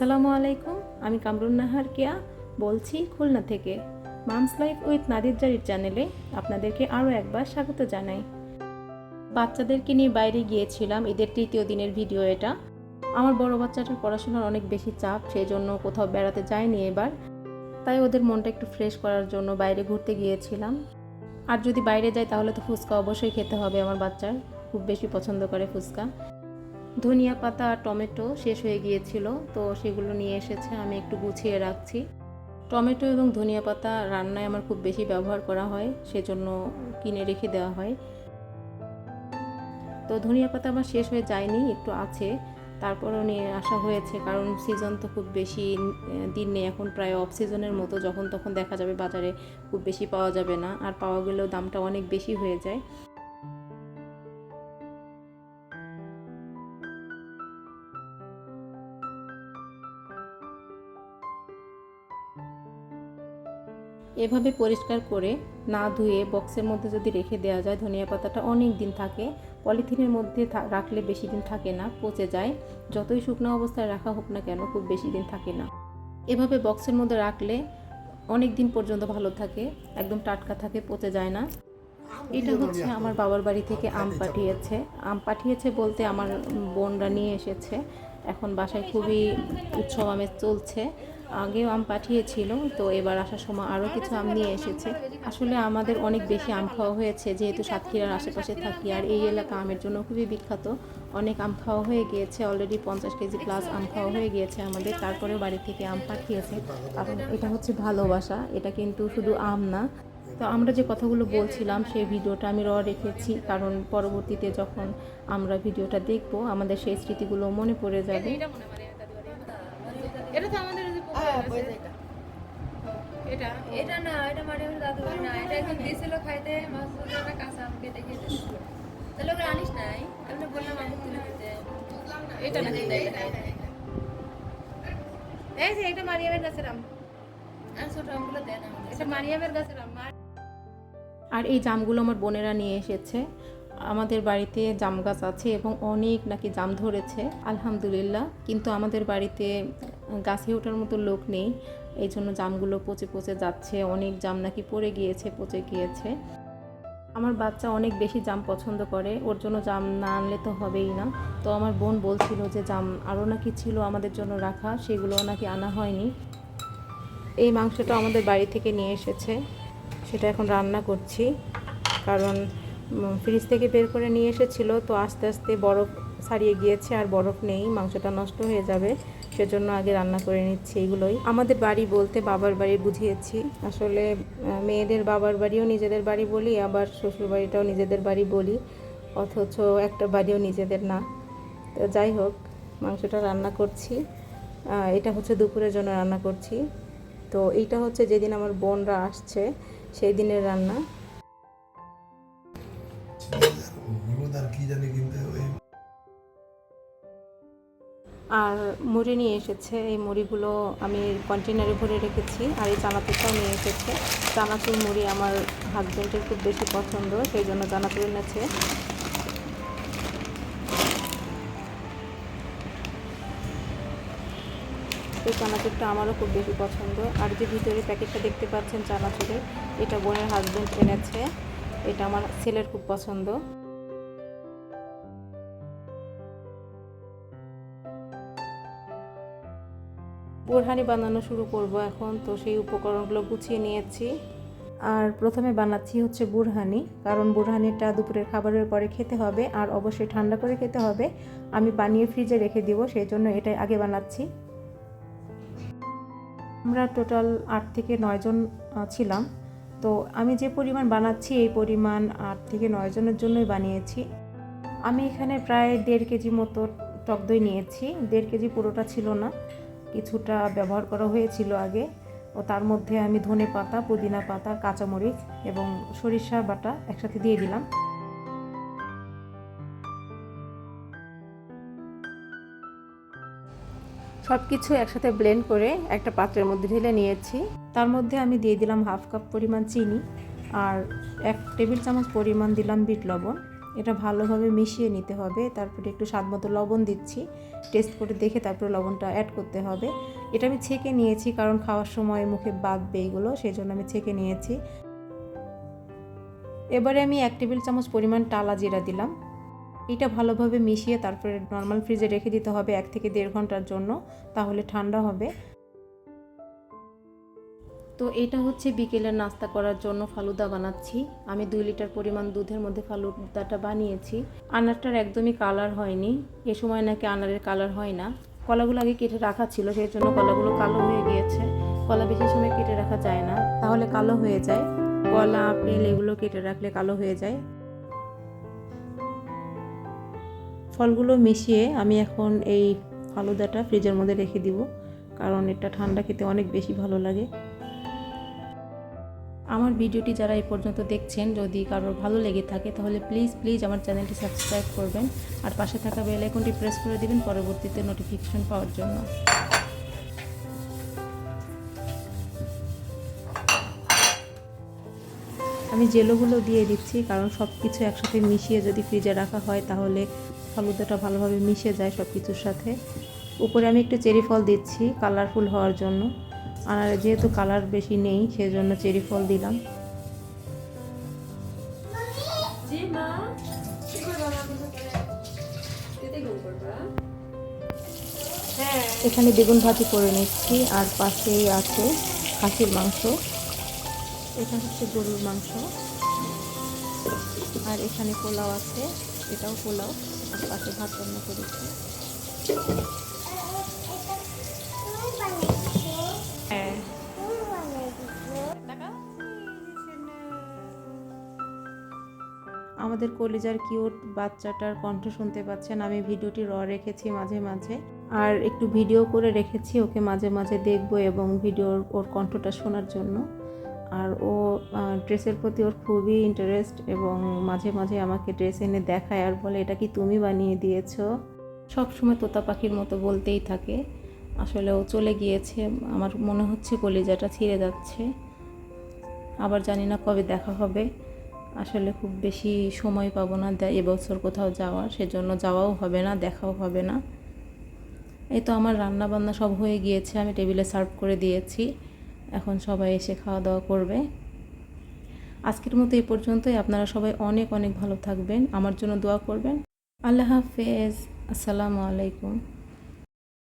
আসসালামু আলাইকুম, আমি কামরুন নাহার কেয়া বলছি খুলনা থেকে। মামস লাইফ উইথ নাদির জারির চ্যানেলে আপনাদেরকে আরও একবার স্বাগত জানাই। বাচ্চাদেরকে নিয়ে বাইরে গিয়েছিলাম, ঈদের তৃতীয় দিনের ভিডিও এটা। আমার বড় বাচ্চাটার পড়াশোনার অনেক বেশি চাপ, সেই জন্য কোথাও বেড়াতে যায়নি এবার। তাই ওদের মনটা একটু ফ্রেশ করার জন্য বাইরে ঘুরতে গিয়েছিলাম। আর যদি বাইরে যাই তাহলে তো ফুচকা অবশ্যই খেতে হবে, আমার বাচ্চার খুব বেশি পছন্দ করে ফুচকা। ধনিয়া পাতা আর টমেটো শেষ হয়ে গিয়েছিল, তো সেগুলো নিয়ে এসেছে, আমি একটু গুছিয়ে রাখছি। টমেটো এবং ধনিয়া পাতা রান্নায় আমার খুব বেশি ব্যবহার করা হয়, সেজন্য কিনে রেখে দেওয়া হয়। তো ধনিয়া পাতা আমার শেষ হয়ে যায়নি, একটু আছে, তারপরও নিয়ে আসা হয়েছে, কারণ সিজন তো খুব বেশি দিন নেই এখন, প্রায় অফ সিজনের মতো, যখন তখন দেখা যাবে বাজারে খুব বেশি পাওয়া যাবে না, আর পাওয়া গেলেও দামটা অনেক বেশি হয়ে যায়। এভাবে পরিষ্কার করে না ধুয়ে বক্সের মধ্যে যদি রেখে দেওয়া যায়, ধনিয়া পাতাটা অনেক দিন থাকে। পলিথিনের মধ্যে রাখলে বেশি দিন থাকে না, পচে যায়। যতই শুকনো অবস্থায় রাখা হোক না কেন, খুব বেশি দিন থাকে না। এভাবে বক্সের মধ্যে রাখলে অনেক দিন পর্যন্ত ভালো থাকে, একদম টাটকা থাকে, পচে যায় না। এটা হচ্ছে আমার বাবার বাড়ি থেকে আম পাঠিয়েছে বলতে আমার বোনরা নিয়ে এসেছে। এখন বাসায় খুবই উৎসব আমেজ চলছে। আগেও আম পাঠিয়েছিল, তো এবার আসার সময় আরও কিছু আম নিয়ে এসেছে। আসলে আমাদের অনেক বেশি আম খাওয়া হয়েছে, যেহেতু সাতক্ষীরার আশেপাশে থাকি, আর এই এলাকা আমের জন্য খুবই বিখ্যাত। অনেক আম খাওয়া হয়ে গিয়েছে, অলরেডি 50 কেজি প্লাস আম খাওয়া হয়ে গিয়েছে আমাদের। তারপরেও বাড়ি থেকে আম পাঠিয়েছে, কারণ এটা হচ্ছে ভালোবাসা, এটা কিন্তু শুধু আম না। তো আমরা যে কথাগুলো বলছিলাম সেই ভিডিওটা আমি রেখেছি, কারণ পরবর্তীতে যখন আমরা ভিডিওটা দেখব আমাদের সেই স্মৃতিগুলো মনে পড়ে যাবে। এটা তো আমাদের এটা এটা না, এটা মারিয়ামের দাদু বাড়ি না, এটা একদম দিয়েছিল খাইতে, মাছ না কাঁচা আম কেটে খেতে। তাহলে ওকে আনিস নাই, আমি বললাম আমি তুলে খেতে। এটা না, এটা এই যে এটা মারিয়ামের গাছের আম, আর ছোট আমগুলো দেন, এটা মারিয়ামের গাছের আম। আর এই জামগুলো আমার বোনেরা নিয়ে এসেছে। আমাদের বাড়িতে জাম গাছ আছে এবং অনেক নাকি জাম ধরেছে আলহামদুলিল্লাহ, কিন্তু আমাদের বাড়িতে গাছে ওঠার মতো লোক নেই, এই জন্য জামগুলো পচে পচে যাচ্ছে, অনেক জাম নাকি পড়ে গিয়েছে, পচে গিয়েছে। আমার বাচ্চা অনেক বেশি জাম পছন্দ করে, ওর জন্য জাম না আনলে তো হবেই না। তো আমার বোন বলছিল যে জাম আরও নাকি ছিল আমাদের জন্য রাখা, সেগুলো নাকি আনা হয়নি। এই মাংসটা আমাদের বাড়ি থেকে নিয়ে এসেছে, সেটা এখন রান্না করছি, কারণ ফ্রিজ থেকে বের করে নিয়ে এসেছিল, তো আস্তে আস্তে বরফ ছাড়িয়ে গিয়েছে, আর বরফ নেই, মাংসটা নষ্ট হয়ে যাবে, সেজন্য আগে রান্না করে নিচ্ছি। এগুলোই আমাদের বাড়ি বলতে বাবার বাড়ি বুঝিয়েছি, আসলে মেয়েদের বাবার বাড়িও নিজেদের বাড়ি বলি, আবার শ্বশুর বাড়িটাও নিজেদের বাড়ি বলি, অথচ একটা বাড়িও নিজেদের না। তো যাই হোক, মাংসটা রান্না করছি, এটা হচ্ছে দুপুরের জন্য রান্না করছি। তো এইটা হচ্ছে যেদিন আমার বোনরা আসছে সেই দিনের রান্না। আর মুড়ি নিয়ে এসেছে, এই মুড়িগুলো আমি কন্টেনারে ভরে রেখেছি, আর এই চানাচুরটাও নিয়ে এসেছে। চানাচুর মুড়ি আমার হাজব্যান্ডের খুব বেশি পছন্দ, সেই জন্য চানাচুর এনেছে। এই চানাচুরটা আমারও খুব বেশি পছন্দ। আর যে ভিতরে প্যাকেটটা দেখতে পাচ্ছেন চানাচুরের, এটা বোনের হাজব্যান্ড এনেছে, এটা আমার ছেলের খুব পছন্দ। বুরহানি বানানো শুরু করব এখন, তো সেই উপকরণগুলো গুছিয়ে নিয়েছি। আর প্রথমে বানাচ্ছি হচ্ছে বুরহানি, কারণ বুরহানিটা দুপুরের খাবারের পরে খেতে হবে, আর অবশ্যই ঠান্ডা করে খেতে হবে। আমি বানিয়ে ফ্রিজে রেখে দিব, সেই জন্য এটাই আগে বানাচ্ছি। আমরা টোটাল 8 থেকে 9 জন ছিলাম, তো আমি যে পরিমাণ বানাচ্ছি এই পরিমাণ 8 থেকে 9 জনের জন্যই বানিয়েছি। আমি এখানে প্রায় 1.5 কেজি মতো টক দই নিয়েছি। 1.5 কেজি পুরোটা ছিল না, কিছুটা ব্যবহার করা হয়েছিল আগে। ও তার মধ্যে আমি ধনে পাতা, পুদিনা পাতা, কাঁচামরিচ এবং সরিষা বাটা একসাথে দিয়ে দিলাম। সব কিছু একসাথে ব্লেন্ড করে একটা পাত্রের মধ্যে ঢেলে নিয়েছি। তার মধ্যে আমি দিয়ে দিলাম 1/2 কাপ পরিমাণ চিনি, আর 1 টেবিল চামচ পরিমাণ দিলাম বিট লবণ। এটা ভালোভাবে মিশিয়ে নিতে হবে। তারপরে একটু স্বাদ মতো লবণ দিচ্ছি, টেস্ট করে দেখে তারপরে লবণটা অ্যাড করতে হবে। এটা আমি ছেঁকে নিয়েছি, কারণ খাওয়ার সময় মুখে বাঁধবে এইগুলো, সেই জন্য আমি ছেঁকে নিয়েছি। এবারে আমি 1 টেবিল চামচ পরিমাণ টালা জিরা দিলাম। এটা ভালোভাবে মিশিয়ে তারপরে নর্মাল ফ্রিজে রেখে দিতে হবে 1 থেকে 1.5 ঘন্টার জন্য, তাহলে ঠান্ডা হবে। তো এটা হচ্ছে বিকেলের নাস্তা করার জন্য ফালুদা বানাচ্ছি। আমি 2 লিটার পরিমাণ দুধের মধ্যে ফালুদাটা বানিয়েছি। আনারটার একদমই কালার হয়নি, এ সময় নাকি আনারের কালার হয় না। কলাগুলো আগে কেটে রাখা ছিল, সেই জন্য কলাগুলো কালো হয়ে গিয়েছে। কলা বেশি সময় কেটে রাখা যায় না, তাহলে কালো হয়ে যায়। কলা, আপেল এগুলো কেটে রাখলে কালো হয়ে যায়। ফলগুলো মিশিয়ে আমি এখন এই ফালুদাটা ফ্রিজের মধ্যে রেখে দিব, কারণ এটা ঠান্ডা খেতে অনেক বেশি ভালো লাগে। আমার ভিডিওটি যারা এই পর্যন্ত দেখছেন, যদি কারোর ভালো লেগে থাকে তাহলে প্লিজ আমার চ্যানেলটি সাবস্ক্রাইব করবেন আর পাশে থাকা বেল আইকনটি প্রেস করে দিবেন পরবর্তীতে নোটিফিকেশন পাওয়ার জন্য। আমি জেলোগুলো দিয়ে দিচ্ছি, কারণ সব কিছু একসাথে মিশিয়ে যদি ফ্রিজে রাখা হয় তাহলে ফালুদাটা ভালোভাবে মিশে যায় সব কিছুর সাথে। উপরে আমি একটু চেরি ফল দিচ্ছি কালারফুল হওয়ার জন্য, আর যেহেতু কালার বেশি নেই সেজন্য চেরি ফল দিলাম। এখানে বেগুন ভাজি করে নিচ্ছি, আর পাশেই আছে খাসির মাংস, এটা হচ্ছে গরুর মাংস, আর এখানে পোলাও আছে, এটাও পোলাও, আর পাশে ভাত রান্না করেছি। আমাদের কলিজার কিউট বাচ্চাটার কণ্ঠ শুনতে পাচ্ছেন। আমি ভিডিওটি রেখেছি মাঝে মাঝে, আর একটু ভিডিও করে রেখেছি ওকে মাঝে মাঝে দেখবো এবং ভিডিওর ওর কণ্ঠটা শোনার জন্য। আর ও ড্রেসের প্রতি ওর খুবই ইন্টারেস্ট, এবং মাঝে মাঝে আমাকে ড্রেস এনে দেখায় আর বলে এটা কি তুমি বানিয়ে দিয়েছো। সব সময় তোতা পাখির মতো বলতেই থাকে। আসলে ও চলে গিয়েছে, আমার মনে হচ্ছে কলিজাটা ছিঁড়ে যাচ্ছে। আবার জানি না কবে দেখা হবে। আসলে খুব বেশি সময় পাবো না এবছর কোথাও যাওয়ার, সেজন্য যাওয়াও হবে না, দেখাও হবে না। এই তো আমার রান্না বান্না সব হয়ে গিয়েছে, আমি টেবিলে সার্ভ করে দিয়েছি। এখন সবাই এসে খাওয়া দাওয়া করবে। আজকের মতো এই পর্যন্তই। আপনারা সবাই অনেক ভালো থাকবেন, আমার জন্য দোয়া করবেন। আল্লাহ হাফেজ, আসসালামু আলাইকুম।